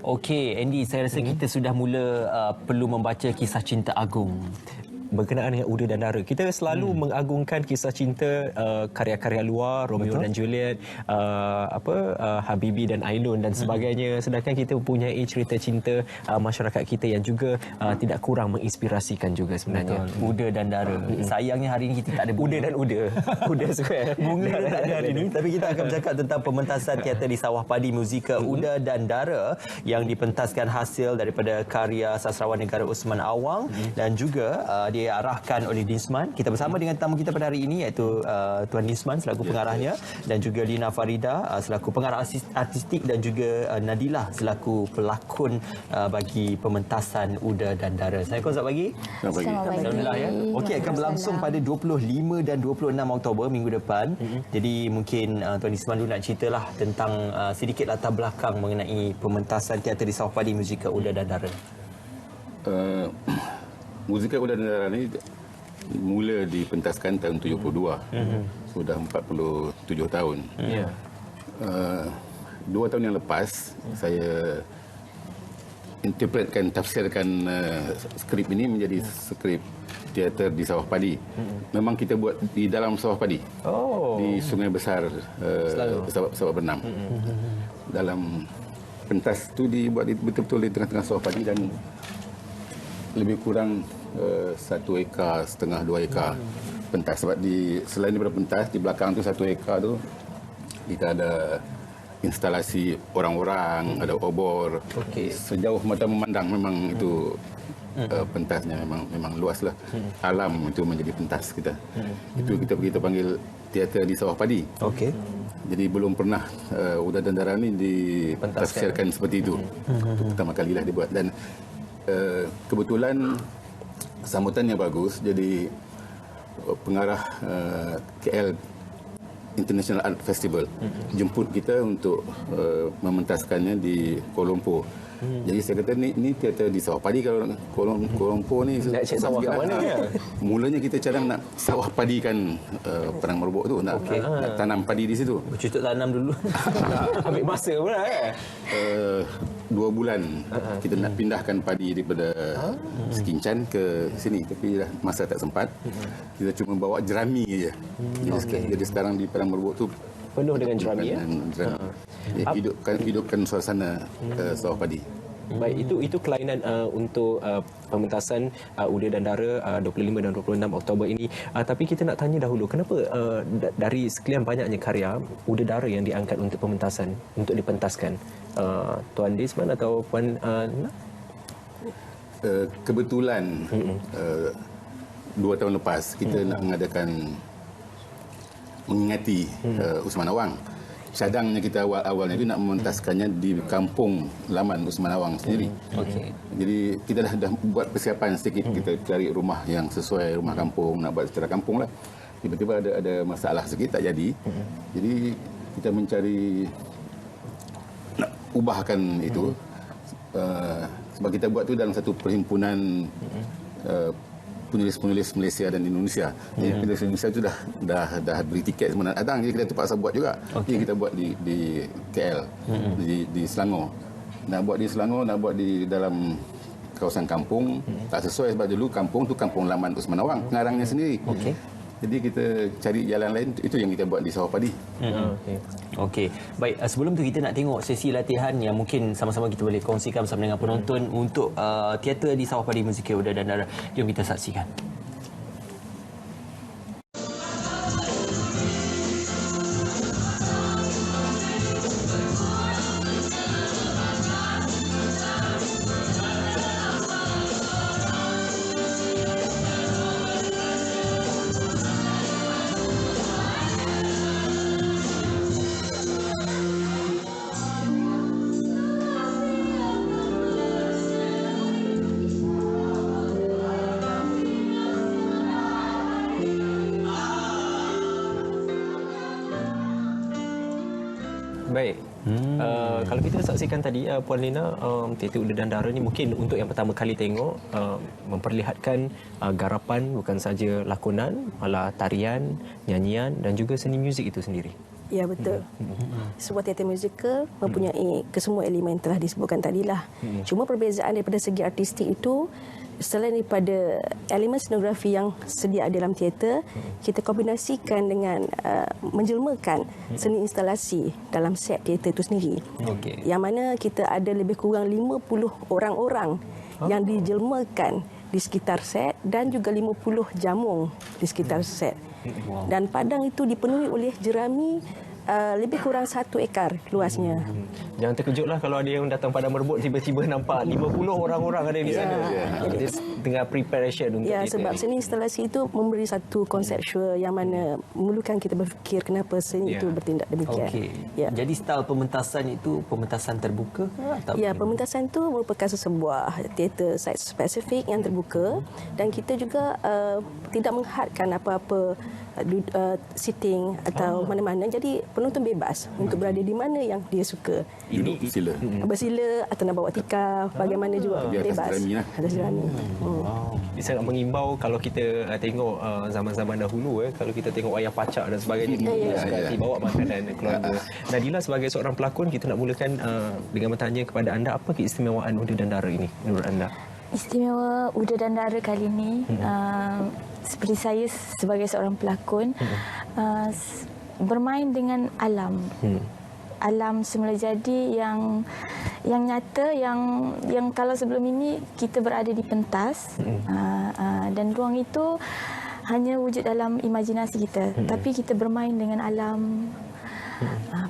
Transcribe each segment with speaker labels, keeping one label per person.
Speaker 1: Okey, Andy, saya rasa kita sudah mula perlu membaca kisah cinta agung.
Speaker 2: Berkenaan dengan Uda dan Dara, kita selalu mengagungkan kisah cinta karya-karya luar, Romeo dan Juliet, Habibie dan Ainun dan sebagainya. Sedangkan kita mempunyai cerita cinta masyarakat kita yang juga tidak kurang menginspirasikan juga sebenarnya.
Speaker 1: Uda dan Dara. Sayangnya hari ini kita tak ada
Speaker 2: Uda dan Uda. Uda square.
Speaker 1: bunga dia tak ada hari ini. Tapi kita akan bercakap tentang pementasan teater di Sawah Padi, musikal Uda dan Dara yang dipentaskan hasil daripada karya sastrawan negara Usman Awang dan juga diarahkan oleh Dinsman. Kita bersama dengan tamu kita pada hari ini iaitu Tuan Dinsman selaku pengarahnya dan juga Lina Farida selaku pengarah artistik dan juga Nadilah selaku pelakon bagi pementasan Uda dan Dara. Assalamualaikum, selamat pagi.
Speaker 3: Selamat pagi.
Speaker 1: Alhamdulillah ya. Okey, akan berlangsung pada 25 dan 26 Oktober minggu depan. Jadi mungkin Tuan Dinsman dulu nak ceritalah tentang sedikit latar belakang mengenai pementasan teater di Sawah Padi musikal Uda dan Dara.
Speaker 3: Musikal Uda dan Dara ni mula dipentaskan tahun 72. Sudah 47 tahun.
Speaker 1: Ya.
Speaker 3: 2 tahun yang lepas saya tafsirkan skrip ini menjadi skrip teater di Sawah Padi. Memang kita buat di dalam Sawah Padi. Di Sungai Besar Sabak Bernam. Dalam pentas tu dibuat betul-betul di tengah-tengah Sawah Padi dan lebih kurang 1,5 ekar, 2 ekar pentas. Sebab selain daripada pentas, di belakang tu 1 ekar tu kita ada instalasi orang-orang, ada obor. Sejauh mata memandang memang itu pentasnya memang luas lah. Alam itu menjadi pentas kita. Itu kita panggil teater di Sawah Padi. Jadi belum pernah Uda dan Dara ni ditafsirkan seperti itu. Itu pertama kalilah dibuat dan kebetulan sambutannya bagus. Jadi pengarah KL International Art Festival jemput kita untuk mementaskannya di Kuala Lumpur. Jadi saya kata ni teater di Sawah Padi. Kalau Kuala Lumpur ni
Speaker 2: nak cek sawah kat mana ya?
Speaker 3: Mulanya kita cadang nak sawah padikan Perang Merbuk tu, nak tanam padi di situ.
Speaker 1: Cucuk tanam dulu.
Speaker 2: Ambil masa pula
Speaker 3: 2 bulan kita nak pindahkan padi daripada Sekincan ke sini, tapi dah masa tak sempat. Kita cuma bawa jerami saja. Jadi sekarang di Perang Merbuk tu
Speaker 2: penuh dengan jerami ya.
Speaker 3: Hidupkan suasana Sawah Padi.
Speaker 2: Baik, itu kelainan untuk pementasan Uda dan Dara 25 dan 26 Oktober ini. Tapi kita nak tanya dahulu, kenapa dari sekian banyaknya karya Uda Dara yang diangkat untuk pementasan, untuk dipentaskan? Tuan Dinsman atau Puan Nina?
Speaker 3: Kebetulan 2 tahun lepas kita nak mengadakan mengingati Usman Awang. Cadangnya kita awalnya itu nak mementaskannya di kampung laman Usman Awang sendiri. Jadi kita dah buat persiapan sedikit. Kita cari rumah yang sesuai, rumah kampung, nak buat secara kampung lah. Tiba-tiba ada masalah sedikit, tak jadi. Jadi kita mencari nak ubahkan itu. Sebab kita buat tu dalam satu perhimpunan penulis-penulis Malaysia dan Indonesia. Jadi penulis Indonesia itu dah beli tiket semua nak datang. Jadi kita terpaksa buat juga. Jadi kita buat di KL, di Selangor. Nak buat di Selangor, nak buat di dalam kawasan kampung. Tak sesuai sebab dulu kampung tu kampung laman Usman Awang, pengarangnya sendiri. Jadi kita cari jalan lain, itu yang kita buat di Sawah Padi.
Speaker 1: Okey. Baik, sebelum tu kita nak tengok sesi latihan yang mungkin sama-sama kita boleh kongsikan bersama dengan penonton untuk teater di Sawah Padi musikal Uda dan Dara. Jom kita saksikan.
Speaker 2: Baik. Kalau kita saksikan tadi Puan Lina, teater Uda dan Dara ni mungkin untuk yang pertama kali tengok memperlihatkan garapan bukan saja lakonan, malah tarian, nyanyian dan juga seni muzik itu sendiri.
Speaker 4: Ya, betul. Sebuah teater musikal mempunyai kesemua elemen telah disebutkan tadilah. Cuma perbezaan daripada segi artistik itu, selain daripada elemen scenografi yang sedia ada dalam teater, kita kombinasikan dengan menjelmakan seni instalasi dalam set teater itu sendiri. Yang mana kita ada lebih kurang 50 orang-orang yang dijelmakan di sekitar set dan juga 50 jamung di sekitar set. Dan padang itu dipenuhi oleh jerami lebih kurang 1 ekar luasnya.
Speaker 2: Jangan terkejutlah kalau ada yang datang Padang Merbuk tiba-tiba nampak 50 orang-orang ada di sana. Jadi tengah preparation untuk
Speaker 4: ya,
Speaker 2: kita.
Speaker 4: sebab seni instalasi itu memberi satu konseptual yang mana memerlukan kita berfikir kenapa seni itu bertindak demikian. Ya.
Speaker 1: Jadi style pementasan itu pementasan terbuka ke atau
Speaker 4: ya, pementasan itu merupakan sebuah teater site spesifik yang terbuka dan kita juga tidak menghadkan apa-apa sitting atau mana-mana. Jadi penonton bebas untuk berada di mana yang dia suka.
Speaker 3: Duduk bersila.
Speaker 4: Bersila atau nak bawa tikar, bagaimana juga
Speaker 3: Di atas
Speaker 4: bebas.
Speaker 3: jerami lah.
Speaker 4: Atas jerami.
Speaker 2: Saya nak mengimbau kalau kita tengok zaman-zaman dahulu kalau kita tengok wayang pacak dan sebagainya kita suka hati bawa makanan keluarga. Nadila sebagai seorang pelakon, kita nak mulakan dengan bertanya kepada anda, apa keistimewaan Uda dan Dara ini menurut anda?
Speaker 5: Istimewa Uda dan Dara kali ini, seperti saya sebagai seorang pelakon, bermain dengan alam. Alam semula jadi yang nyata, yang kalau sebelum ini kita berada di pentas dan ruang itu hanya wujud dalam imajinasi kita, tapi kita bermain dengan alam,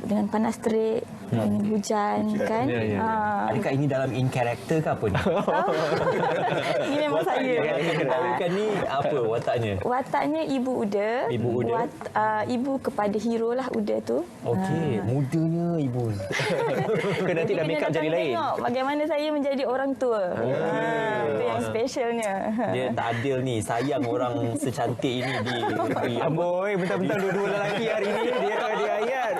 Speaker 5: dengan panas terik, dengan hujan, kan?
Speaker 1: Adakah ini dalam in character ke apa ni?
Speaker 5: Ini memang saya.
Speaker 1: Adakah ni apa wataknya?
Speaker 5: Wataknya Ibu Uda.
Speaker 1: Ibu Uda.
Speaker 5: Ibu kepada hero lah Uda tu.
Speaker 1: Okey, mudanya ibu.
Speaker 2: Ke nanti dah make up jadi lain.
Speaker 5: Tengok bagaimana saya menjadi orang tua. Itu yang specialnya.
Speaker 1: Dia tak adil ni, sayang orang secantik ini di
Speaker 2: Amboi, bentar-bentar dua-dua lelaki hari ini dia ayat.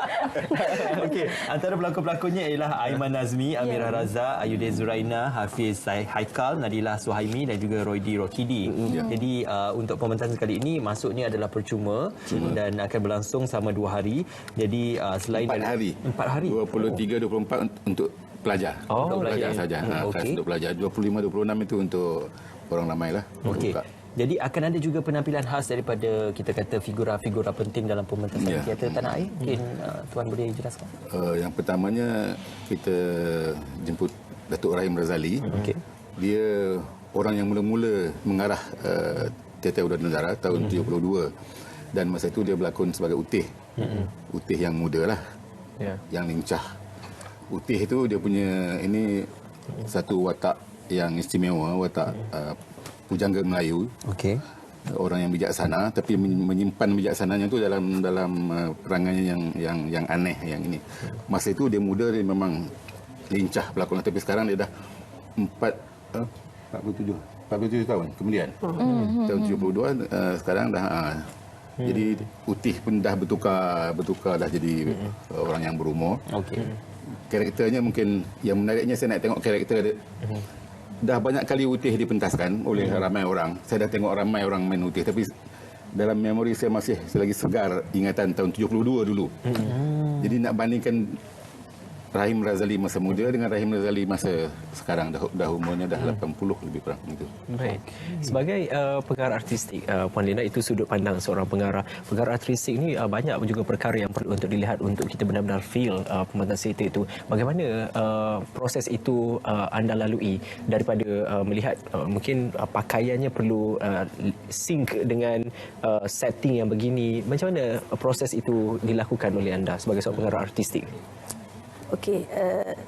Speaker 1: Okey, antara pelakon-pelakonnya ialah Aiman Nazmi, Amirah Raza, Ayude Zuraina, Hafiz Haikal, Nadila Suhaimi dan juga Roydi Rokidi. Jadi untuk pementasan kali ini masuknya adalah percuma dan akan berlangsung selama 2 hari. Jadi selain
Speaker 3: 4 hari.
Speaker 1: 4 hari.
Speaker 3: 23, 24 untuk pelajar. Untuk pelajar saja. Kelas untuk pelajar. 25, 26 itu untuk orang ramai lah.
Speaker 1: Okey. Jadi akan ada juga penampilan khas daripada kita kata figura-figura penting dalam pementasan teater tanah air. Mungkin Tuan boleh jelaskan.
Speaker 3: Yang pertamanya kita jemput Datuk Rahim Razali. Dia orang yang mula-mula mengarah teater Uda dan Dara tahun 72. Dan masa itu dia berlakon sebagai Utih. Utih yang muda lah. Yang lincah. Utih itu dia punya ini satu watak yang istimewa, watak pujangga Melayu. Orang yang bijaksana tapi menyimpan bijaksananya tu dalam perangannya yang aneh yang ini. Masa itu dia muda, dia memang lincah pelakon, tapi sekarang dia dah 47 tahun kemudian. Tahun 72 sekarang dah jadi Utih pun dah bertukar dah jadi orang yang berumur. Karakternya mungkin yang menariknya, saya nak tengok karakter dia. Dah banyak kali Utih dipentaskan oleh ramai orang. Saya dah tengok ramai orang main Utih, tapi dalam memori saya masih selagi segar ingatan tahun 72 dulu. Jadi nak bandingkan Rahim Razali masa muda dengan Rahim Razali masa sekarang, dah umurnya dah 80 lebih kurang gitu.
Speaker 2: Baik. Sebagai pengarah artistik, Puan Lina, itu sudut pandang seorang pengarah. Pengarah artistik ni banyak juga perkara yang perlu untuk dilihat untuk kita benar-benar feel pementasan teater itu. Bagaimana proses itu anda lalui daripada melihat mungkin pakaiannya perlu sync dengan setting yang begini. Macam mana proses itu dilakukan oleh anda sebagai seorang pengarah artistik?
Speaker 4: Okey,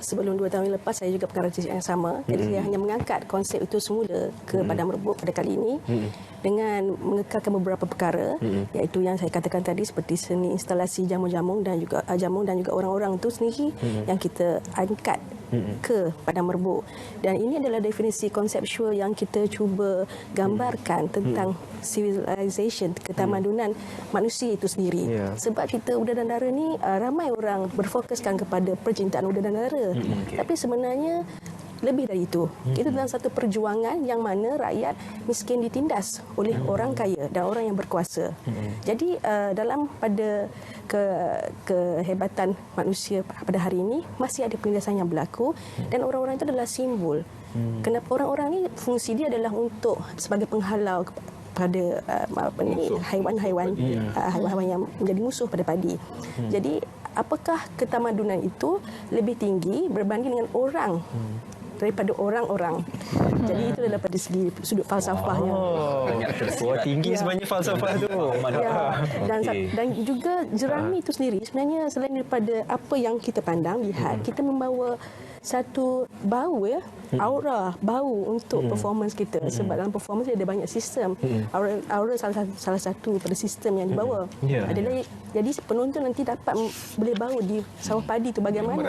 Speaker 4: sebelum 2 tahun lepas saya juga pengarah artistik yang sama. Jadi saya hanya mengangkat konsep itu semula ke Padang Merbuk pada kali ini dengan mengekalkan beberapa perkara, iaitu yang saya katakan tadi seperti seni instalasi jamu-jamu dan juga orang-orang itu sendiri yang kita angkat ke Padang Merbuk. Dan ini adalah definisi konseptual yang kita cuba gambarkan tentang civilization, ketamadunan manusia itu sendiri. Sebab cerita Uda dan Dara ni ramai orang berfokuskan kepada percintaan Uda dan Dara. Tapi sebenarnya lebih dari itu. Itu dalam satu perjuangan yang mana rakyat miskin ditindas oleh orang kaya dan orang yang berkuasa. Jadi dalam pada kehebatan manusia pada hari ini masih ada penindasan yang berlaku dan orang-orang itu adalah simbol. Kenapa orang-orang ni fungsi dia adalah untuk sebagai penghalau pada haiwan-haiwan yang menjadi musuh pada padi. Jadi apakah ketamadunan itu lebih tinggi berbanding dengan orang daripada orang-orang? Jadi itu adalah pada segi sudut falsafahnya.
Speaker 1: Banyak tersirat.
Speaker 2: Tinggi sebenarnya falsafah tu.
Speaker 4: Dan juga jerami itu sendiri sebenarnya selain daripada apa yang kita pandang, lihat, kita membawa satu bau aura bau untuk performance kita, sebab dalam performance dia ada banyak sistem. Aura salah satu pada sistem yang dibawa adalah, jadi penonton nanti dapat boleh bau di sawah padi itu bagaimana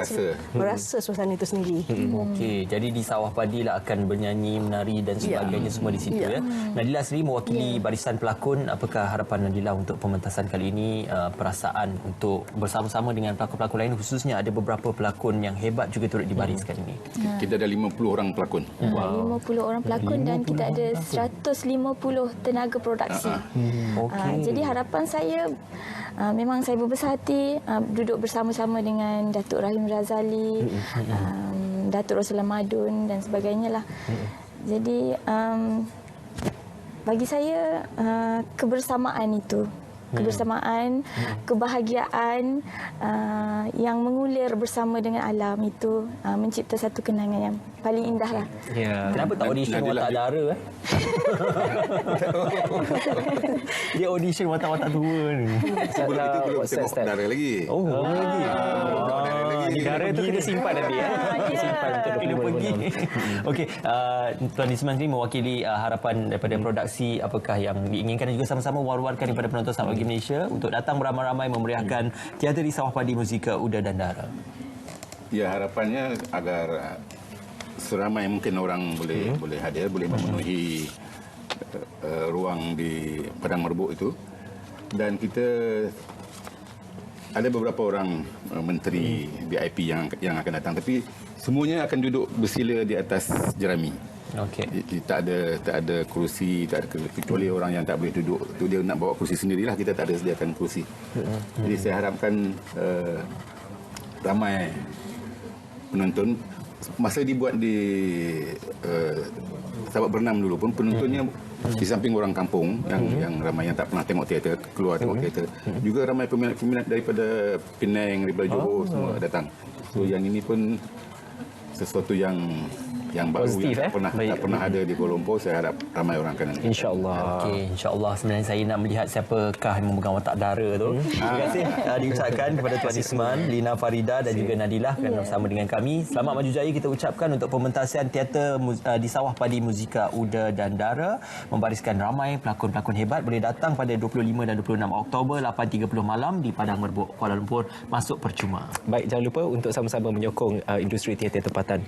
Speaker 4: merasa suasana itu sendiri.
Speaker 1: Okey, jadi di sawah padi lah akan bernyanyi, menari dan sebagainya semua di situ ya. Nadila sendiri mewakili barisan pelakon, apakah harapan Nadila untuk pementasan kali ini, perasaan untuk bersama-sama dengan pelakon-pelakon lain, khususnya ada beberapa pelakon yang hebat juga turut dibaris kali ini.
Speaker 3: Kita ada 50 orang pelakon.
Speaker 5: 50 orang pelakon dan kita ada 150 tenaga produksi. Jadi harapan saya, memang saya berbesar hati duduk bersama-sama dengan Datuk Rahim Razali, Datuk Roslan Madun dan sebagainya lah. Jadi bagi saya kebersamaan itu, kebersamaan, kebahagiaan yang mengulir bersama dengan alam itu mencipta satu kenangan yang paling indah lah.
Speaker 1: Kenapa tak audition watak dara? Dia audition watak-watak tua ni.
Speaker 3: Sebelum itu belum tengok dara lagi.
Speaker 1: Lagi.
Speaker 2: Dara tu kita simpan nanti ya. Simpan untuk
Speaker 1: Kena pergi. Okey, Tuan Isman sendiri mewakili harapan daripada produksi, apakah yang diinginkan dan juga sama-sama war-warkan kepada penonton Selamat Pagi Malaysia untuk datang beramai-ramai memeriahkan teater di Sawah Padi Muzika Uda dan Dara?
Speaker 3: Ya, harapannya agar seramai mungkin orang boleh hadir, boleh memenuhi ruang di Padang Merbuk itu. Dan kita ada beberapa orang menteri VIP yang akan datang, tapi semuanya akan duduk bersila di atas jerami.
Speaker 1: Okey.
Speaker 3: Tak ada kerusi, tak ada, kecuali orang yang tak boleh duduk tu dia nak bawa kerusi sendirilah, kita tak ada sediakan kerusi. Jadi saya harapkan ramai penonton. Masa dibuat di Sahabat Bernam dulu pun penontonnya di samping orang kampung yang ramai yang tak pernah tengok teater, keluar tengok teater, juga ramai peminat-peminat daripada Penang, daripada Johor semua datang. So yang ini pun sesuatu yang baru,
Speaker 2: positif,
Speaker 3: yang tak pernah ada di Kuala Lumpur. Saya harap ramai orang akan.
Speaker 2: InsyaAllah.
Speaker 1: Okey, insya-Allah. Sebenarnya saya nak melihat siapakah yang memegang watak dara tu. Terima kasih diucapkan kepada Tuan Isman, Lina Farida dan juga Nadilah kerana bersama dengan kami. Selamat maju jaya kita ucapkan untuk pementasan teater di Sawah Padi Muzika Uda dan Dara, membariskan ramai pelakon-pelakon hebat. Boleh datang pada 25 dan 26 Oktober 8.30 malam di Padang Merbuk, Kuala Lumpur. Masuk percuma.
Speaker 2: Baik, jangan lupa untuk sama-sama menyokong industri teater tempatan.